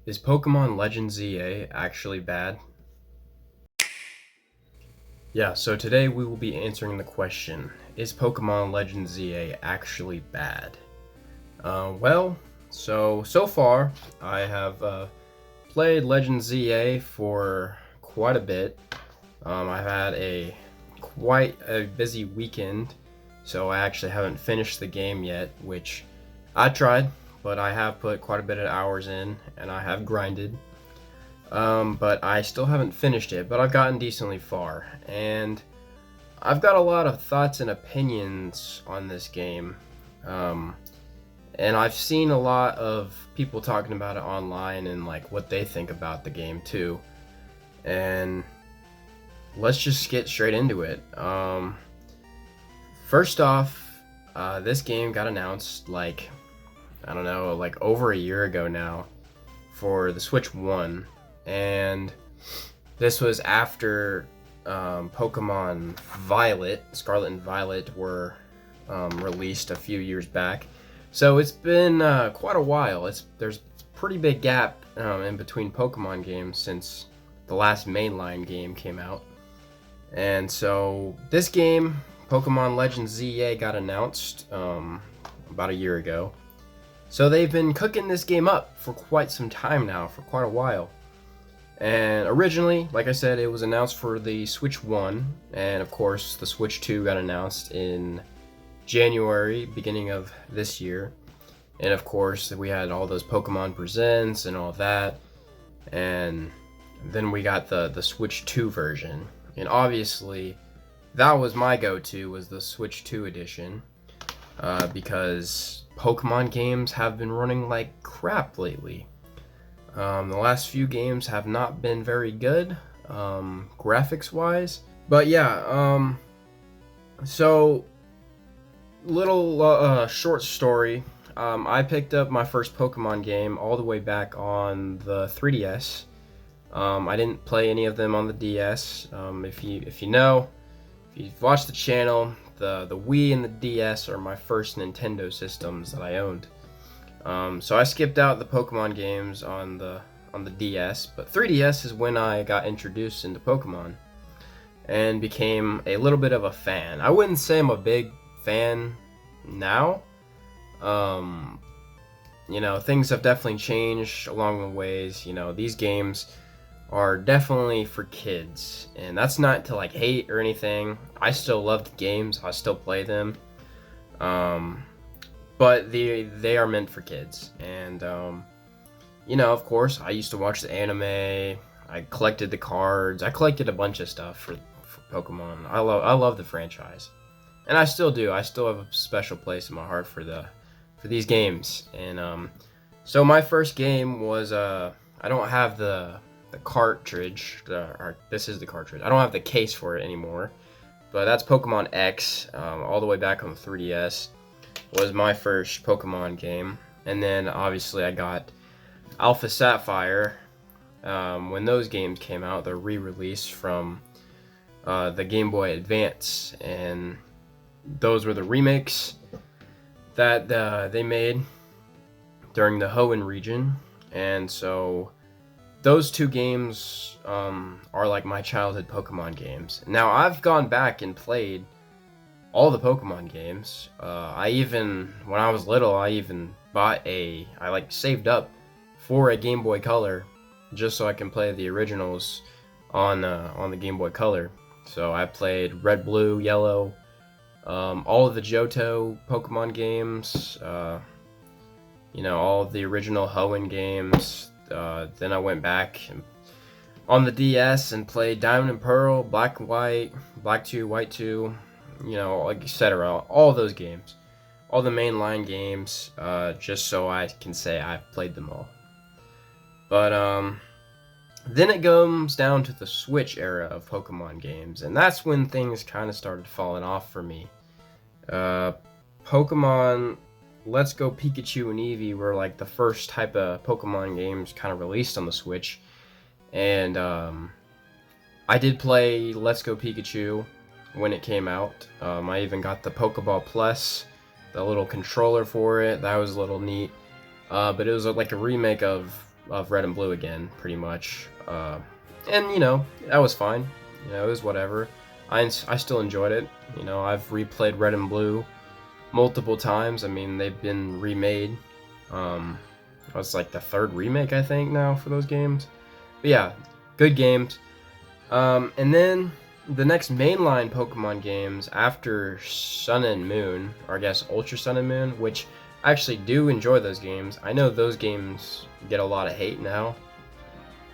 Is Pokemon Legends ZA actually bad? Yeah, so today we will be answering the question, is Pokemon Legends ZA actually bad? So far I have played Legends ZA for quite a bit. I've had quite a busy weekend, so I actually haven't finished the game yet, which I tried, but I have put quite a bit of hours in, and I have grinded. But I still haven't finished it, but I've gotten decently far, and I've got a lot of thoughts and opinions on this game. Um, and I've seen a lot of people talking about it online and like what they think about the game too. And let's just get straight into it. First off, this game got announced I don't know, like over a year ago now for the Switch 1. And this was after Pokemon Violet, Scarlet and Violet were released a few years back. So it's been quite a while. There's a pretty big gap in between Pokemon games since the last mainline game came out. And so this game, Pokemon Legends ZA, got announced about a year ago. So they've been cooking this game up for quite some time now, for quite a while. And originally, like I said, it was announced for the Switch 1, and of course the Switch 2 got announced in January, beginning of this year. And of course we had all those Pokemon Presents and all that, and then we got the Switch 2 version. And obviously that was my go-to, was the Switch 2 edition, because Pokemon games have been running like crap lately. The last few games have not been very good, graphics wise. But yeah, so little short story. I picked up my first Pokemon game all the way back on the 3DS. I didn't play any of them on the DS. If you know, if you've watched the channel, the Wii and the DS are my first Nintendo systems that I owned. So I skipped out the Pokemon games on the DS, but 3DS is when I got introduced into Pokemon and became a little bit of a fan. I wouldn't say I'm a big fan now. Things have definitely changed along the ways. These games are definitely for kids, and that's not to like hate or anything. I still love the games. I still play them. But they are meant for kids, and of course, I used to watch the anime. I collected the cards. I collected a bunch of stuff for Pokemon. I love the franchise, and I still do. I still have a special place in my heart for these games. And so my first game was I don't have the cartridge. This is the cartridge. I don't have the case for it anymore, but that's Pokemon X, all the way back on the 3DS. Was my first Pokemon game. And then obviously I got Alpha Sapphire when those games came out, the re-release from the Game Boy Advance, and those were the remakes that they made during the Hoenn region. And so those two games are like my childhood Pokemon games. Now I've gone back and played all the Pokemon games. When I was little, I even saved up for a Game Boy Color just so I can play the originals on the Game Boy Color. So I played Red, Blue, Yellow, all of the Johto Pokemon games, all of the original Hoenn games. Then I went back on the DS and played Diamond and Pearl, Black and White, Black 2, White 2, etc. All those games, all the mainline games, just so I can say I've played them all. But then it comes down to the Switch era of Pokemon games, and that's when things kind of started falling off for me. Pokemon Let's Go Pikachu and Eevee were like the first type of Pokemon games kind of released on the Switch, and I did play Let's Go Pikachu when it came out. I even got the Pokeball Plus, the little controller for it. That was a little neat. But it was like a remake of of Red and Blue again, pretty much. And you know, that was fine. You know, it was whatever. I still enjoyed it. You know, I've replayed Red and Blue multiple times. I mean, they've been remade. It's like the third remake, I think, now for those games. But yeah, good games. And then the next mainline Pokemon games after Sun and Moon, or I guess Ultra Sun and Moon, which I actually do enjoy those games. I know those games get a lot of hate now.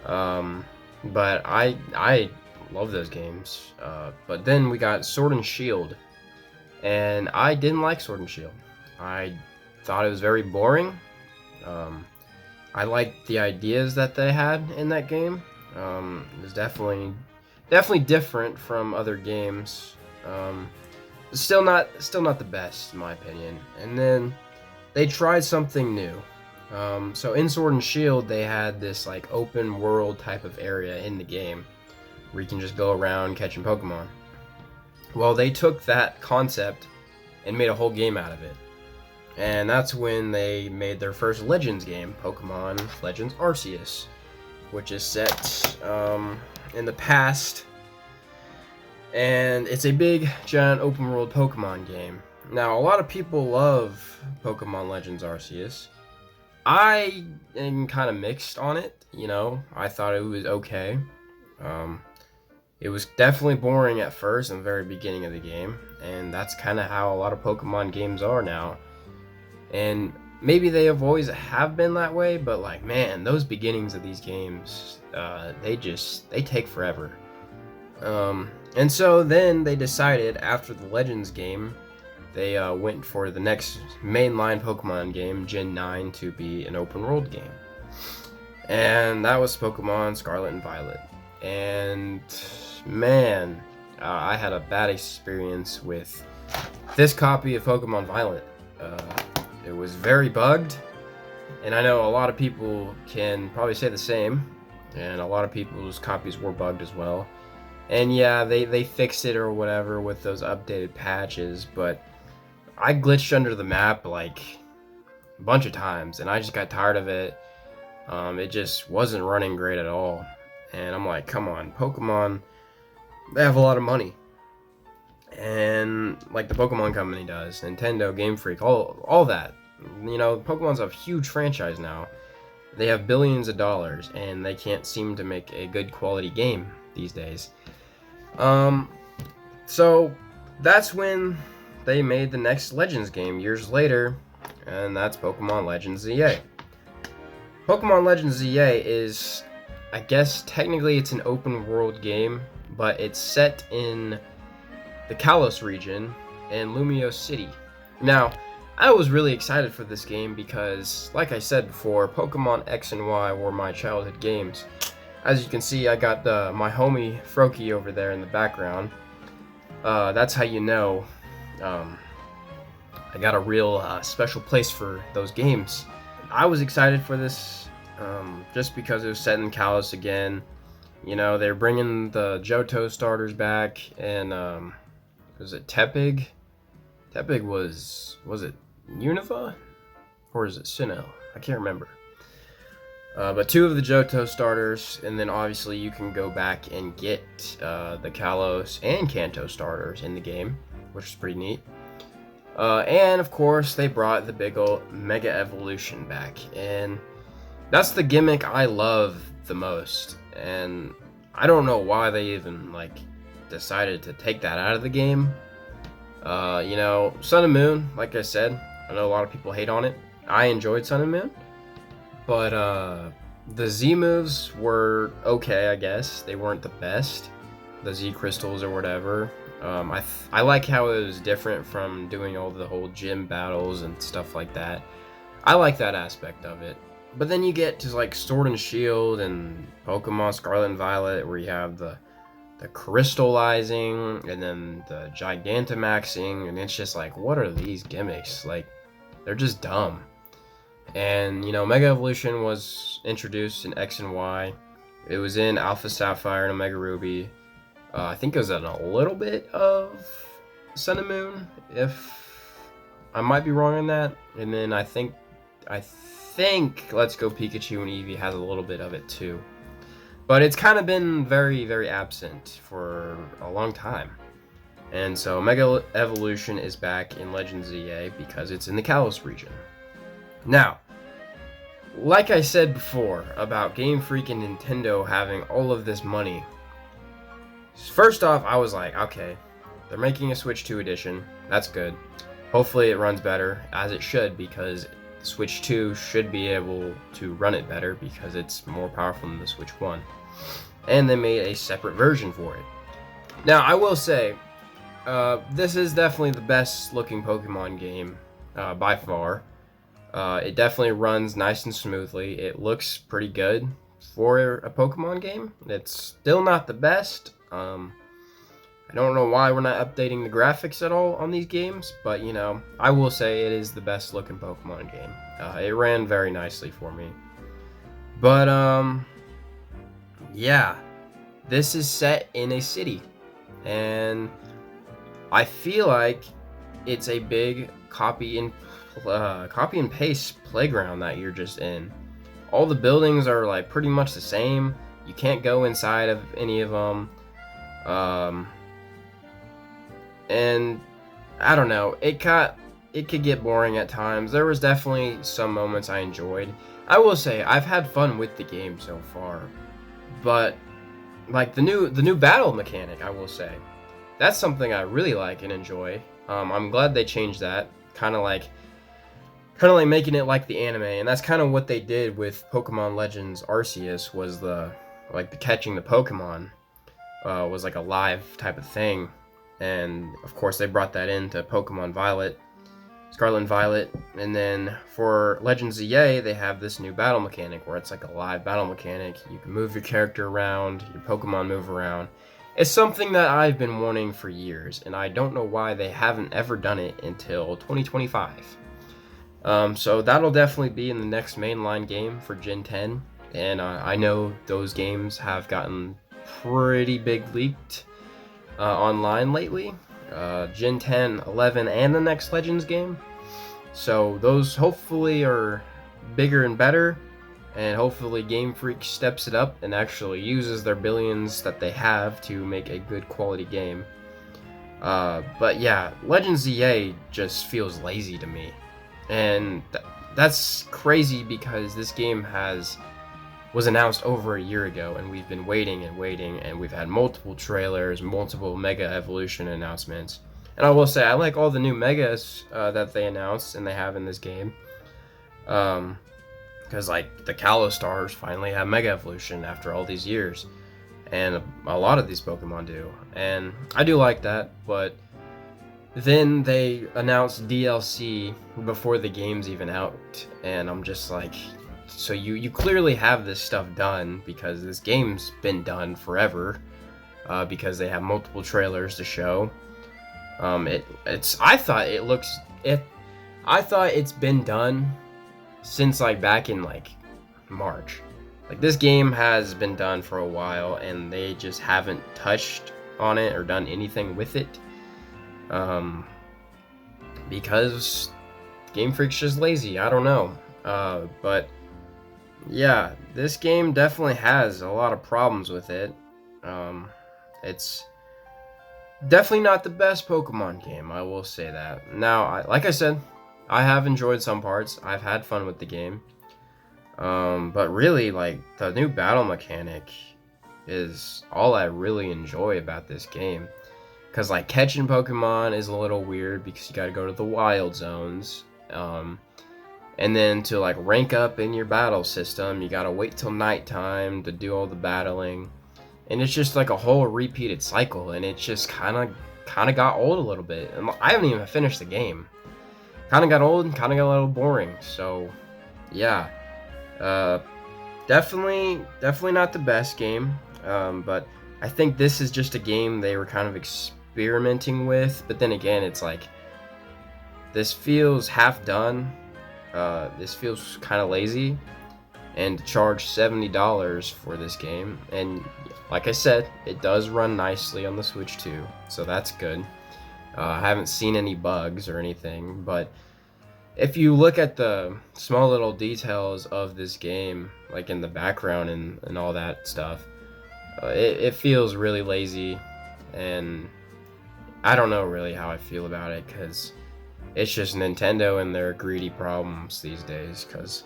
But I love those games. But then we got Sword and Shield, and I didn't like Sword and Shield. I thought it was very boring. I liked the ideas that they had in that game. It was definitely different from other games. Still not the best in my opinion. And then they tried something new. So in Sword and Shield, they had this like open world type of area in the game where you can just go around catching Pokemon. Well, they took that concept and made a whole game out of it. And that's when they made their first Legends game, Pokémon Legends Arceus, which is set in the past. And it's a big, giant open world Pokemon game. Now, a lot of people love Pokémon Legends Arceus. I am kind of mixed on it, you know. I thought it was okay. It was definitely boring at first in the very beginning of the game, and that's kind of how a lot of Pokemon games are now. And maybe they have always have been that way, but like, man, those beginnings of these games, they take forever. And so then they decided after the Legends game, they went for the next mainline Pokemon game, Gen 9, to be an open world game. And that was Pokemon Scarlet and Violet. And man, I had a bad experience with this copy of Pokemon Violet. It was very bugged, and I know a lot of people can probably say the same, and a lot of people's copies were bugged as well. And yeah, they fixed it or whatever with those updated patches, but I glitched under the map like a bunch of times, and I just got tired of it. It just wasn't running great at all. And I'm like, come on, Pokemon, they have a lot of money. And like the Pokemon Company does, Nintendo, Game Freak, all that. You know, Pokemon's a huge franchise now. They have billions of dollars, and they can't seem to make a good quality game these days. So that's when they made the next Legends game years later, and that's Pokemon Legends ZA. Pokemon Legends ZA is, I guess technically it's an open world game, but it's set in the Kalos region in Lumio City. Now, I was really excited for this game because, like I said before, Pokemon X and Y were my childhood games. As you can see, I got my homie Froakie over there in the background. That's how you know I got a real special place for those games. I was excited for this just because it was set in Kalos again. You know, they're bringing the Johto starters back, and was it Tepig? Tepig was it Unova? Or is it Sinnoh? I can't remember. But 2 of the Johto starters, and then obviously you can go back and get the Kalos and Kanto starters in the game, which is pretty neat. And of course, they brought the big old Mega Evolution back, and that's the gimmick I love the most. And I don't know why they even like decided to take that out of the game. You know, Sun and Moon, like I said, I know a lot of people hate on it. I enjoyed Sun and Moon, but the Z moves were okay, I guess. They weren't the best, the Z crystals or whatever. I like how it was different from doing all the whole gym battles and stuff like that. I like that aspect of it. But then you get to like Sword and Shield and Pokemon Scarlet and Violet, where you have the crystallizing and then the Gigantamaxing, and it's just like, what are these gimmicks? Like, they're just dumb. And you know, Mega Evolution was introduced in X and Y. It was in Alpha Sapphire and Omega Ruby. I think it was in a little bit of Sun and Moon, if I might be wrong on that. And then I think think Let's Go Pikachu and Eevee has a little bit of it too. But it's kind of been very, very absent for a long time. And so Mega Evolution is back in Legends ZA because it's in the Kalos region. Now, like I said before about Game Freak and Nintendo having all of this money, first off, I was like, okay, they're making a Switch 2 edition. That's good. Hopefully it runs better, as it should, because Switch 2 should be able to run it better because it's more powerful than the Switch 1. And they made a separate version for it. Now, I will say, this is definitely the best looking Pokemon game by far. It definitely runs nice and smoothly. It looks pretty good for a Pokemon game. It's still not the best. I don't know why we're not updating the graphics at all on these games, but you know, I will say it is the best looking Pokemon game. It ran very nicely for me. But yeah, this is set in a city, and I feel like it's a big copy and paste playground that you're just in. All the buildings are like pretty much the same. You can't go inside of any of them. And I don't know, it could get boring at times. There was definitely some moments I enjoyed. I will say I've had fun with the game so far, but like the new battle mechanic, I will say that's something I really like and enjoy. I'm glad they changed that, kind of like making it like the anime, and that's kind of what they did with Pokemon Legends Arceus. Was the catching the Pokemon was like a live type of thing. And of course they brought that into Pokemon Violet, Scarlet and Violet, and then for Legends ZA they have this new battle mechanic where it's like a live battle mechanic. You can move your character around, your Pokemon move around. It's something that I've been wanting for years, and I don't know why they haven't ever done it until 2025. So that'll definitely be in the next mainline game for Gen 10, and I know those games have gotten pretty big leaked online lately, Gen 10, 11, and the next Legends game. So those hopefully are bigger and better, and hopefully Game Freak steps it up and actually uses their billions that they have to make a good quality game. But yeah, Legends ZA just feels lazy to me, and that's crazy because this game was announced over a year ago, and we've been waiting and waiting, and we've had multiple trailers, multiple Mega Evolution announcements. And I will say, I like all the new Megas that they announced and they have in this game. Because, like, the Kalos Stars finally have Mega Evolution after all these years. And a lot of these Pokemon do. And I do like that, but then they announced DLC before the game's even out. And I'm just like, so you clearly have this stuff done because this game's been done forever, because they have multiple trailers to show. I thought it's been done since like back in like March. Like this game has been done for a while and they just haven't touched on it or done anything with it, because Game Freak's just lazy. I don't know, but yeah, this game definitely has a lot of problems with it. It's definitely not the best Pokemon game, I will say that. Now, like I said, I have enjoyed some parts. I've had fun with the game. But really, like, the new battle mechanic is all I really enjoy about this game. Because, like, catching Pokemon is a little weird because you gotta go to the wild zones. And then to like rank up in your battle system, you gotta wait till nighttime to do all the battling, and it's just like a whole repeated cycle, and it just kind of got old a little bit. And I haven't even finished the game. Kind of got old and kind of got a little boring. So yeah, definitely not the best game. But I think this is just a game they were kind of experimenting with. But then again, it's like this feels half done. This feels kind of lazy, and to charge $70 for this game, and like I said, it does run nicely on the Switch 2, so that's good. I haven't seen any bugs or anything, but if you look at the small little details of this game, like in the background and all that stuff, it feels really lazy, and I don't know really how I feel about it, because it's just Nintendo and their greedy problems these days, because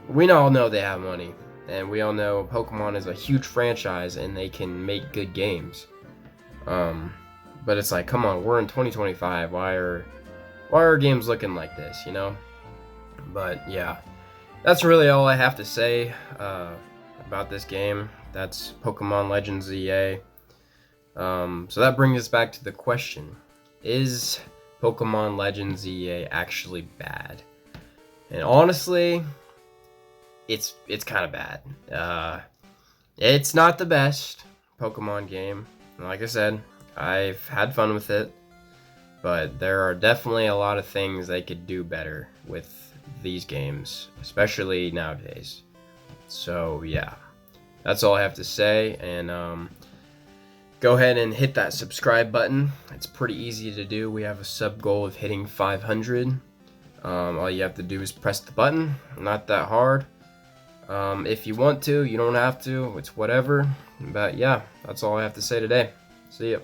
we all know they have money, and we all know Pokemon is a huge franchise and they can make good games. But it's like, come on, we're in 2025. Why are games looking like this, you know? But yeah, that's really all I have to say about this game. That's Pokemon Legends ZA. So that brings us back to the question: is Pokemon Legends ZA actually bad? And honestly, it's kind of bad. It's not the best Pokemon game. Like I said, I've had fun with it, but there are definitely a lot of things they could do better with these games, especially nowadays. So yeah, that's all I have to say, and go ahead and hit that subscribe button. It's pretty easy to do. We have a sub goal of hitting 500. All you have to do is press the button. Not that hard. If you want to, you don't have to. It's whatever. But yeah, that's all I have to say today. See ya.